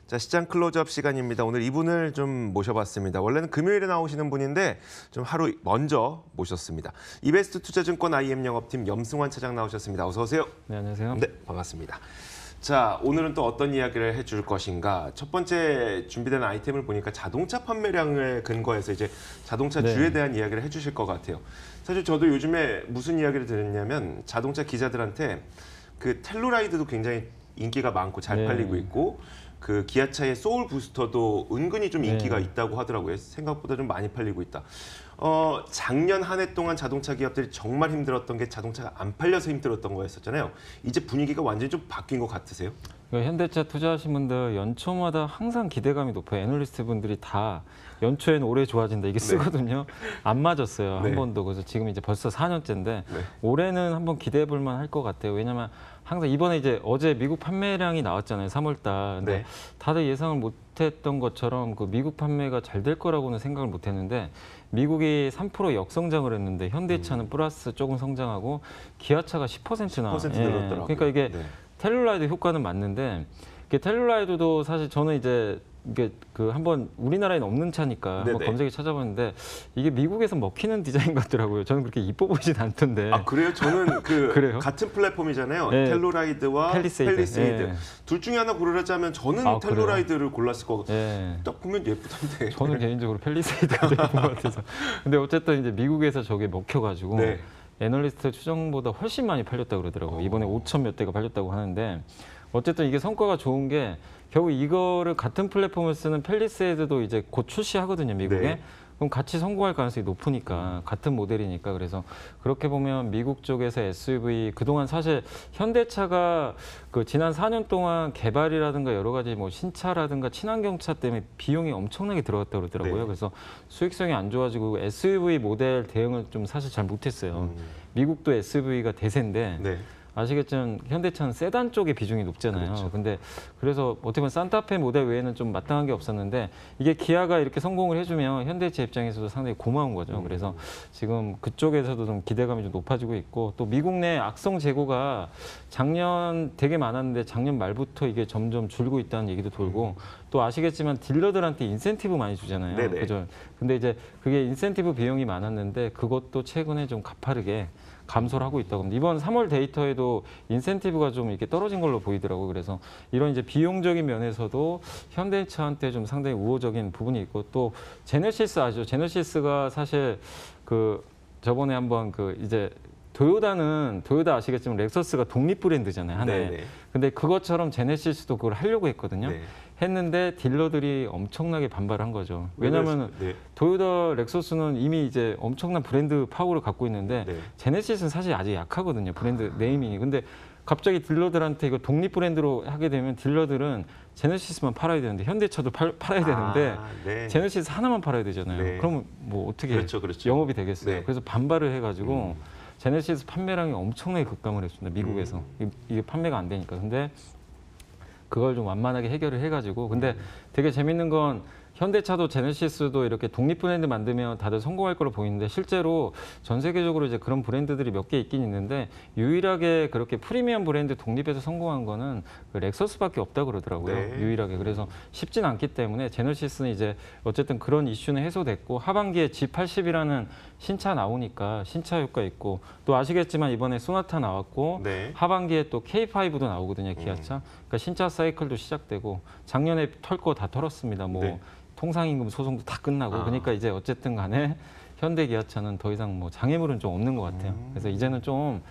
자, 시장 클로즈업 시간입니다. 오늘 이분을 좀 모셔봤습니다. 원래는 금요일에 나오시는 분인데 좀 하루 먼저 모셨습니다. 이베스트 투자증권 IM 영업팀 염승환 차장 나오셨습니다. 어서 오세요. 네, 안녕하세요. 네, 반갑습니다. 자, 오늘은 또 어떤 이야기를 해줄 것인가. 첫 번째 준비된 아이템을 보니까 자동차 판매량을 근거해서 이제 자동차 주에 대한 이야기를 해주실 것 같아요. 사실 저도 요즘에 무슨 이야기를 들었냐면 자동차 기자들한테 그 텔루라이드도 굉장히 인기가 많고 잘 팔리고 있고 그 기아차의 소울 부스터도 은근히 좀 인기가 있다고 하더라고요. 생각보다 좀 많이 팔리고 있다. 작년 한 해 동안 자동차 기업들이 정말 힘들었던 게 자동차가 안 팔려서 힘들었던 거였었잖아요. 이제 분위기가 완전히 좀 바뀐 것 같으세요? 현대차 투자하신 분들 연초마다 항상 기대감이 높아요. 애널리스트 분들이 다 연초에는 올해 좋아진다 이게 쓰거든요. 안 맞았어요. 한 번도. 그래서 지금 이제 벌써 4년째인데 올해는 한번 기대해 볼 만할 것 같아요. 왜냐면 항상 이번에 이제 어제 미국 판매량이 나왔잖아요. 3월 달. 근데 다들 예상을 못했던 것처럼 그 미국 판매가 잘 될 거라고는 생각을 못했는데 미국이 3% 역성장을 했는데 현대차는 플러스 조금 성장하고 기아차가 10%나 10% 늘었더라고요. 그러니까 이게 텔루라이드 효과는 맞는데 텔루라이드도 사실 저는 이제 이게 그 한번 우리나라에는 없는 차니까 한번 검색해 찾아봤는데 이게 미국에서 먹히는 디자인 같더라고요. 저는 그렇게 이뻐 보이진 않던데. 아, 그래요? 저는 그 그래요? 같은 플랫폼이잖아요. 텔루라이드와 팰리세이드. 둘 중에 하나 고르라자면 저는 텔루라이드를 골랐을 거고. 딱 보면 예쁘던데. 저는 개인적으로 팰리세이드가 더 예쁜 것 같아서. 근데 어쨌든 이제 미국에서 저게 먹혀가지고 애널리스트 추정보다 훨씬 많이 팔렸다고 그러더라고요. 이번에 5천 몇 대가 팔렸다고 하는데 어쨌든 이게 성과가 좋은 게 결국 이거를 같은 플랫폼을 쓰는 팰리세이드도 이제 곧 출시하거든요, 미국에. 그럼 같이 성공할 가능성이 높으니까 같은 모델이니까. 그래서 그렇게 보면 미국 쪽에서 SUV 그동안 사실 현대차가 그 지난 4년 동안 개발이라든가 여러 가지 뭐 신차라든가 친환경차 때문에 비용이 엄청나게 들어갔다고 그러더라고요. 그래서 수익성이 안 좋아지고 SUV 모델 대응을 좀 사실 잘 못했어요. 미국도 SUV가 대세인데 아시겠지만 현대차는 세단 쪽의 비중이 높잖아요. 근데 그래서 어떻게 보면 산타페 모델 외에는 좀 마땅한 게 없었는데 이게 기아가 이렇게 성공을 해주면 현대차 입장에서도 상당히 고마운 거죠. 그래서 지금 그쪽에서도 좀 기대감이 좀 높아지고 있고 또 미국 내 악성 재고가 작년 되게 많았는데 작년 말부터 이게 점점 줄고 있다는 얘기도 돌고 또 아시겠지만 딜러들한테 인센티브 많이 주잖아요. 그죠? 근데 이제 그게 인센티브 비용이 많았는데 그것도 최근에 좀 가파르게 감소를 하고 있다고 합니다. 이번 3월 데이터에도 인센티브가 좀 이렇게 떨어진 걸로 보이더라고요. 그래서 이런 이제 비용적인 면에서도 현대차한테 좀 상당히 우호적인 부분이 있고 또 제네시스 아시죠? 제네시스가 사실 그 저번에 한번 그 이제 토요타 아시겠지만 렉서스가 독립 브랜드잖아요. 하나에. 근데 그것처럼 제네시스도 그걸 하려고 했거든요. 했는데 딜러들이 엄청나게 반발한 거죠. 왜냐하면 토요타 렉서스는 이미 이제 엄청난 브랜드 파워를 갖고 있는데 제네시스는 사실 아직 약하거든요. 브랜드 네이밍이. 근데 갑자기 딜러들한테 이거 독립 브랜드로 하게 되면 딜러들은 제네시스만 팔아야 되는데 현대차도 팔아야 되는데 제네시스 하나만 팔아야 되잖아요. 그러면 뭐 어떻게 영업이 되겠어요. 그래서 반발을 해가지고 제네시스 판매량이 엄청나게 급감을 했습니다. 미국에서. 이게 판매가 안 되니까. 근데 그걸 좀 완만하게 해결을 해가지고 근데 되게 재밌는 건 현대차도 제네시스도 이렇게 독립 브랜드 만들면 다들 성공할 거로 보이는데 실제로 전 세계적으로 이제 그런 브랜드들이 몇 개 있긴 있는데 유일하게 그렇게 프리미엄 브랜드 독립해서 성공한 거는 그 렉서스밖에 없다고 그러더라고요. 유일하게. 그래서 쉽진 않기 때문에 제네시스는 이제 어쨌든 그런 이슈는 해소됐고 하반기에 G80이라는 신차 나오니까 신차 효과 있고 또 아시겠지만 이번에 소나타 나왔고 하반기에 또 K5도 나오거든요. 기아차. 그러니까 신차 사이클도 시작되고 작년에 털 거 다 털었습니다. 뭐 통상임금 소송도 다 끝나고 그러니까 이제 어쨌든 간에 현대 기아차는 더 이상 뭐 장애물은 좀 없는 것 같아요. 그래서 이제는 좀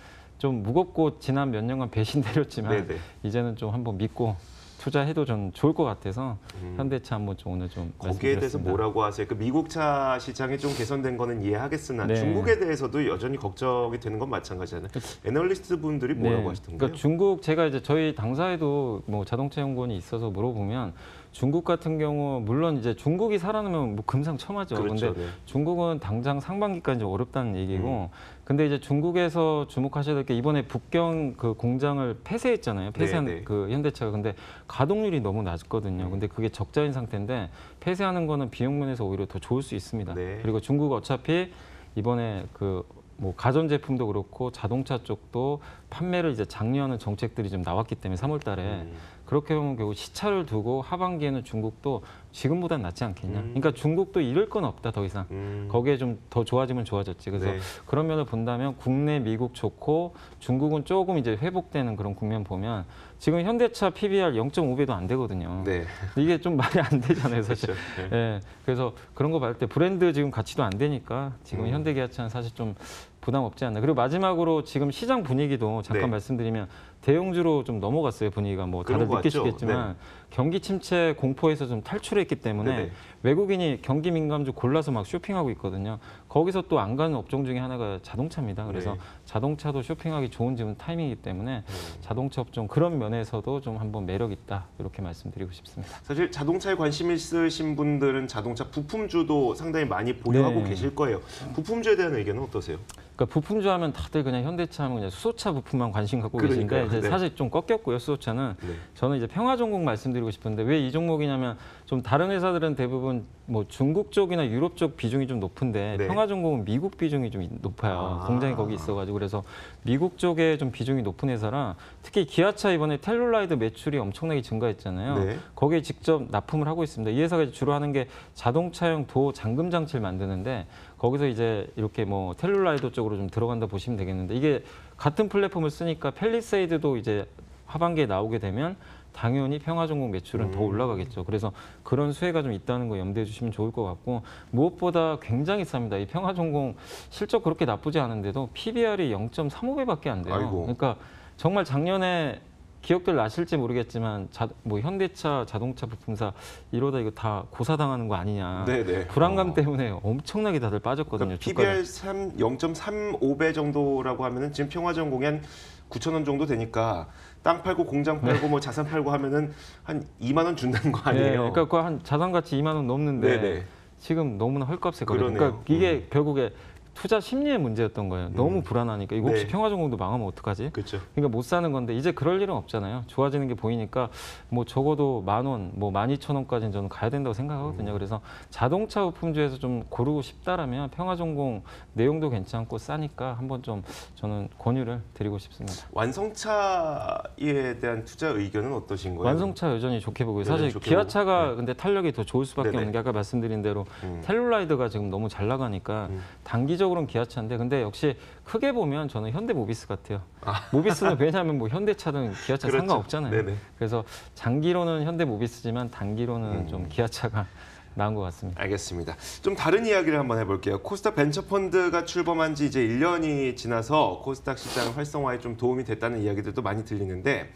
무겁고 지난 몇 년간 배신 때렸지만 이제는 좀 한번 믿고 투자해도 좀 좋을 것 같아서 현대차 한번 좀 오늘 좀 거기에 대해서 뭐라고 하세요? 그 미국 차 시장이 좀 개선된 거는 이해하겠으나 중국에 대해서도 여전히 걱정이 되는 건 마찬가지잖아요. 애널리스트 분들이 뭐라고 하시던가요? 그러니까 중국 제가 이제 저희 당사에도 뭐 자동차 연구원이 있어서 물어보면 중국 같은 경우 물론 이제 중국이 살아나면 뭐 금상첨화죠. 근데 중국은 당장 상반기까지 좀 어렵다는 얘기고 근데 이제 중국에서 주목하셔야 될 게 이번에 북경 그 공장을 폐쇄했잖아요. 폐쇄한 그 현대차가. 근데 가동률이 너무 낮거든요. 근데 그게 적자인 상태인데 폐쇄하는 거는 비용 면에서 오히려 더 좋을 수 있습니다. 그리고 중국 어차피 이번에 그 뭐 가전제품도 그렇고 자동차 쪽도 판매를 이제 장려하는 정책들이 좀 나왔기 때문에 3월 달에 그렇게 보면 결국 시차를 두고 하반기에는 중국도 지금보단 낫지 않겠냐. 그러니까 중국도 잃을 건 없다 더 이상. 거기에 좀 더 좋아지면 좋아졌지. 그래서 네. 그런 면을 본다면 국내 미국 좋고 중국은 조금 이제 회복되는 그런 국면 보면 지금 현대차 PBR 0.5배도 안 되거든요. 네. 이게 좀 말이 안 되잖아요, 사실. 그렇죠. 네. 예, 그래서 그런 거 봤을 때 브랜드 지금 가치도 안 되니까 지금 현대기아차는 사실 좀 부담 없지 않나. 그리고 마지막으로 지금 시장 분위기도 잠깐 네. 말씀드리면 대형주로 좀 넘어갔어요, 분위기가. 뭐 다들 그런 것 같죠? 느끼시겠지만 경기 침체 공포에서 좀 탈출했기 때문에 네네. 외국인이 경기 민감주 골라서 막 쇼핑하고 있거든요. 거기서 또 안 가는 업종 중에 하나가 자동차입니다. 그래서 네. 자동차도 쇼핑하기 좋은 지금 타이밍이기 때문에 자동차 업종 그런 면에서도 좀 한번 매력 있다 이렇게 말씀드리고 싶습니다. 사실 자동차에 관심 있으신 분들은 자동차 부품주도 상당히 많이 보유하고 네. 계실 거예요. 부품주에 대한 의견은 어떠세요? 그러니까 부품주 하면 다들 그냥 현대차 하면 그냥 수소차 부품만 관심 갖고 그러니까요. 계신데 이제 네. 사실 좀 꺾였고요, 수소차는. 네. 저는 이제 평화전공 말씀드리고 싶은데 왜 이 종목이냐면 좀 다른 회사들은 대부분 뭐 중국 쪽이나 유럽 쪽 비중이 좀 높은데 네. 평화전공은 미국 비중이 좀 높아요. 공장이 거기 있어가지고 그래서 미국 쪽에 좀 비중이 높은 회사라 특히 기아차 이번에 텔룰라이드 매출이 엄청나게 증가했잖아요. 네. 거기에 직접 납품을 하고 있습니다. 이 회사가 주로 하는 게 자동차용 도 잠금 장치를 만드는데 거기서 이제 이렇게 뭐 텔룰라이드 쪽으로 좀 들어간다 보시면 되겠는데 이게 같은 플랫폼을 쓰니까 펠리세이드도 이제 하반기에 나오게 되면 당연히 평화전공 매출은 더 올라가겠죠. 그래서 그런 수혜가 좀 있다는 거 염두에 주시면 좋을 것 같고 무엇보다 굉장히 쌉니다. 이 평화전공 실적 그렇게 나쁘지 않은데도 PBR이 0.35배밖에 안 돼요. 아이고. 그러니까 정말 작년에 기억들 나실지 모르겠지만 뭐 현대차 자동차 부품사 이러다 이거 다 고사당하는 거 아니냐. 네네. 불안감 때문에 엄청나게 다들 빠졌거든요. 그러니까 PBR 0.35배 정도라고 하면은 지금 평화전공이 한 9,000원 정도 되니까 땅 팔고 공장 팔고 뭐 자산 팔고 하면은 한 2만 원 준다는 거 아니에요? 네, 그러니까 그 한 자산 가치 2만 원 넘는데 네네. 지금 너무나 헐값에 거래요. 그러네요. 그러니까 이게 결국에 투자 심리의 문제였던 거예요. 너무 불안하니까 이거 혹시 네. 평화전공도 망하면 어떡하지? 그렇죠. 그러니까 못 사는 건데 이제 그럴 일은 없잖아요. 좋아지는 게 보이니까 뭐 적어도 10,000원, 뭐 12,000원까지는 저는 가야 된다고 생각하거든요. 그래서 자동차 부품주에서 좀 고르고 싶다라면 평화전공 내용도 괜찮고 싸니까 한번 좀 저는 권유를 드리고 싶습니다. 완성차에 대한 투자 의견은 어떠신 거예요? 완성차 여전히 좋게 보고요. 여전히 사실 좋게 기아차가 보고. 네. 근데 탄력이 더 좋을 수밖에 네네. 없는 게 아까 말씀드린 대로 텔룰라이드가 지금 너무 잘 나가니까 단기적으로는 기아차인데 근데 역시 크게 보면 저는 현대모비스 같아요. 모비스는 왜냐하면 뭐 현대차든 기아차 그렇죠. 상관없잖아요. 네네. 그래서 장기로는 현대모비스지만 단기로는 좀 기아차가 나은 것 같습니다. 알겠습니다. 좀 다른 이야기를 한번 해볼게요. 코스닥 벤처펀드가 출범한 지 이제 1년이 지나서 코스닥 시장 활성화에 좀 도움이 됐다는 이야기들도 많이 들리는데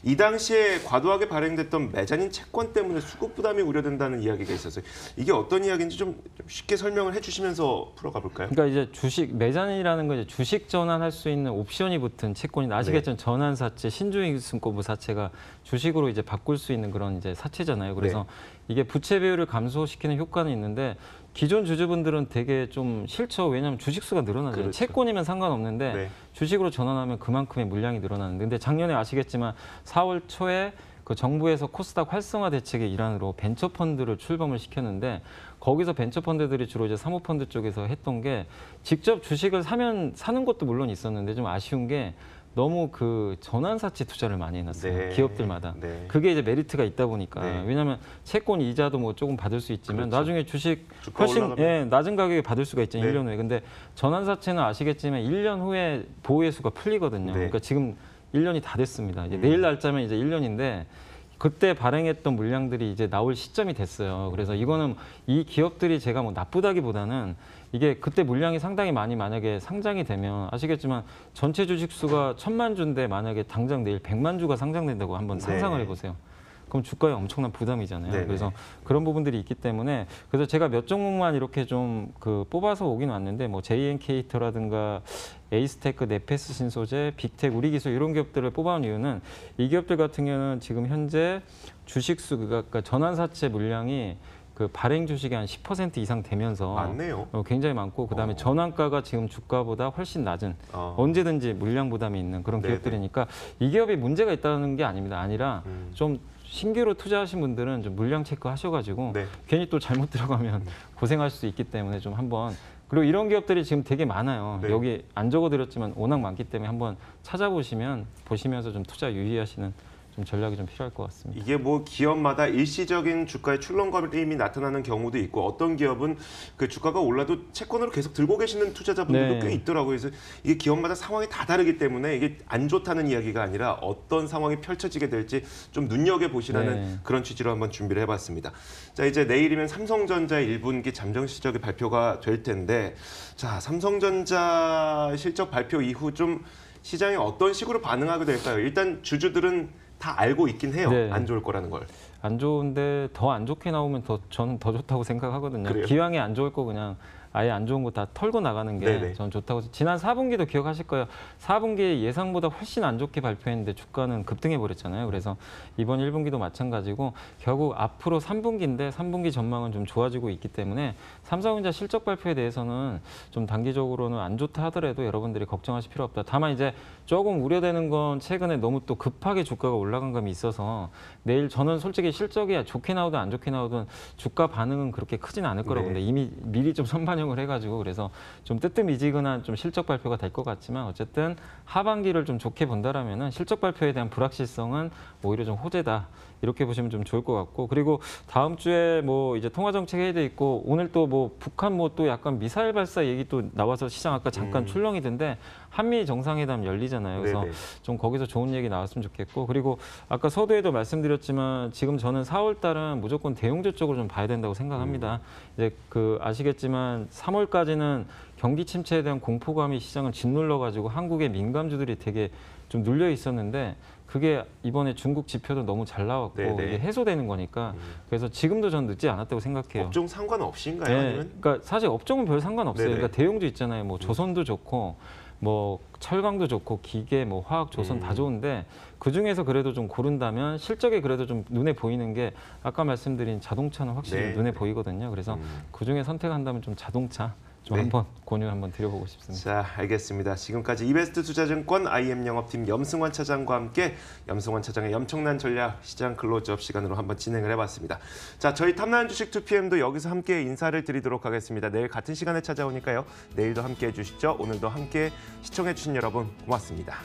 이 당시에 과도하게 발행됐던 메자닌 채권 때문에 수급 부담이 우려된다는 이야기가 있었어요. 이게 어떤 이야기인지 좀 쉽게 설명을 해주시면서 풀어가 볼까요? 그러니까 이제 주식 매잔이라는 건 이제 주식 전환할 수 있는 옵션이 붙은 채권이 아시겠지만 전환사채, 신주익증권부 사채가 주식으로 이제 바꿀 수 있는 그런 이제 사채잖아요. 그래서 이게 부채 비율을 감소시키는 효과는 있는데 기존 주주분들은 되게 좀 싫죠. 왜냐하면 주식수가 늘어나죠. 그렇죠. 채권이면 상관없는데 네. 주식으로 전환하면 그만큼의 물량이 늘어나는데 근데 작년에 아시겠지만 4월 초에 그 정부에서 코스닥 활성화 대책의 일환으로 벤처펀드를 출범을 시켰는데 거기서 벤처펀드들이 주로 이제 사모펀드 쪽에서 했던 게 직접 주식을 사는 것도 물론 있었는데 좀 아쉬운 게 너무 그 전환사채 투자를 많이 해놨어요. 네. 기업들마다. 네. 그게 이제 메리트가 있다 보니까. 네. 왜냐하면 채권 이자도 뭐 조금 받을 수 있지만 그렇죠. 나중에 주식 주가 훨씬 올라가면. 낮은 가격에 받을 수가 있잖아요. 네. 1년 후에. 근데 전환사채는 아시겠지만 1년 후에 보호예수가 풀리거든요. 네. 그러니까 지금 1년이 다 됐습니다. 이제 내일 날짜면 이제 1년인데 그때 발행했던 물량들이 이제 나올 시점이 됐어요. 그래서 이거는 이 기업들이 제가 뭐 나쁘다기보다는 이게 그때 물량이 상당히 많이 만약에 상장이 되면 아시겠지만 전체 주식 수가 1,000만 주인데 만약에 당장 내일 100만 주가 상장된다고 한번 상상을 해보세요. 그럼 주가에 엄청난 부담이잖아요. 네네. 그래서 그런 부분들이 있기 때문에 그래서 제가 몇 종목만 이렇게 좀 그 뽑아서 오긴 왔는데 뭐 JNK터라든가 에이스테크, 네페스 신소재, 빅텍, 우리기술 이런 기업들을 뽑아온 이유는 이 기업들 같은 경우는 지금 현재 주식수 그러니까 전환사채 물량이 그 발행 주식이 한 10% 이상 되면서 많네요. 굉장히 많고 그다음에 전환가가 지금 주가보다 훨씬 낮은 언제든지 물량 부담이 있는 그런 네네. 기업들이니까 이 기업이 문제가 있다는 게 아니라 좀 신규로 투자하신 분들은 좀 물량 체크하셔가지고 네. 괜히 또 잘못 들어가면 고생하실 수 있기 때문에 좀 한번 그리고 이런 기업들이 지금 되게 많아요. 네. 여기 안 적어드렸지만 워낙 많기 때문에 한번 찾아보시면서 좀 투자 유의하시는 좀 전략이 좀 필요할 것 같습니다. 이게 뭐 기업마다 일시적인 주가의 출렁거림이 나타나는 경우도 있고 어떤 기업은 그 주가가 올라도 채권으로 계속 들고 계시는 투자자분들도 네. 꽤 있더라고요. 그래서 이게 기업마다 상황이 다 다르기 때문에 이게 안 좋다는 이야기가 아니라 어떤 상황이 펼쳐지게 될지 좀 눈여겨보시라는 네. 그런 취지로 한번 준비를 해봤습니다. 자, 이제 내일이면 삼성전자의 1분기 잠정 실적이 발표가 될 텐데 자, 삼성전자 실적 발표 이후 좀 시장이 어떤 식으로 반응하게 될까요? 일단 주주들은 다 알고 있긴 해요. 네. 안 좋을 거라는 걸. 안 좋은데 더 안 좋게 나오면 저는 더 좋다고 생각하거든요. 그래요? 기왕에 안 좋을 거 그냥 아예 안 좋은 거 다 털고 나가는 게 네네. 저는 좋다고. 지난 4분기도 기억하실 거예요. 4분기 예상보다 훨씬 안 좋게 발표했는데 주가는 급등해 버렸잖아요. 그래서 이번 1분기도 마찬가지고 결국 앞으로 3분기인데 3분기 전망은 좀 좋아지고 있기 때문에 삼성전자 실적 발표에 대해서는 좀 단기적으로는 안 좋다 하더라도 여러분들이 걱정하실 필요 없다. 다만 이제 조금 우려되는 건 최근에 너무 또 급하게 주가가 올라간 감이 있어서 내일 저는 솔직히 실적이 좋게 나오든 안 좋게 나오든 주가 반응은 그렇게 크진 않을 거라고 네. 근데 이미 미리 좀 선반영을 해가지고 그래서 좀 뜨뜻미지근한 좀 실적 발표가 될 것 같지만 어쨌든 하반기를 좀 좋게 본다라면은 실적 발표에 대한 불확실성은 오히려 좀 호재다. 이렇게 보시면 좀 좋을 것 같고 그리고 다음 주에 뭐 이제 통화정책 회의도 있고 오늘 또 뭐 북한 뭐 또 약간 미사일 발사 얘기 또 나와서 시장 아까 잠깐 출렁이던데 한미 정상회담 열리잖아요. 그래서 네네. 좀 거기서 좋은 얘기 나왔으면 좋겠고 그리고 아까 서두에도 말씀드렸지만 지금 저는 4월 달은 무조건 대형주 쪽으로 좀 봐야 된다고 생각합니다. 이제 그 아시겠지만 3월까지는 경기 침체에 대한 공포감이 시장을 짓눌러 가지고 한국의 민감주들이 되게 좀 눌려 있었는데 그게 이번에 중국 지표도 너무 잘 나왔고 네네. 이게 해소되는 거니까 그래서 지금도 전 늦지 않았다고 생각해요. 업종 상관없이인가요? 네, 아니면? 그러니까 사실 업종은 별 상관없어요. 네네. 그러니까 대형주 있잖아요. 뭐 조선도 좋고 뭐 철강도 좋고 기계, 뭐 화학, 조선 다 좋은데 그 중에서 그래도 좀 고른다면 실적에 그래도 좀 눈에 보이는 게 아까 말씀드린 자동차는 확실히 네. 눈에 보이거든요. 그래서 그 중에 선택한다면 좀 자동차 좀 네. 한번 권유 한번 드려보고 싶습니다. 자, 알겠습니다. 지금까지 이베스트 투자증권 IM 영업팀 염승환 차장과 함께 염승환 차장의 엄청난 전략 시장 클로즈업 시간으로 한번 진행을 해봤습니다. 자, 저희 탐나는 주식 2PM도 여기서 함께 인사를 드리도록 하겠습니다. 내일 같은 시간에 찾아오니까요. 내일도 함께 해주시죠. 오늘도 함께 시청해주신 여러분 고맙습니다.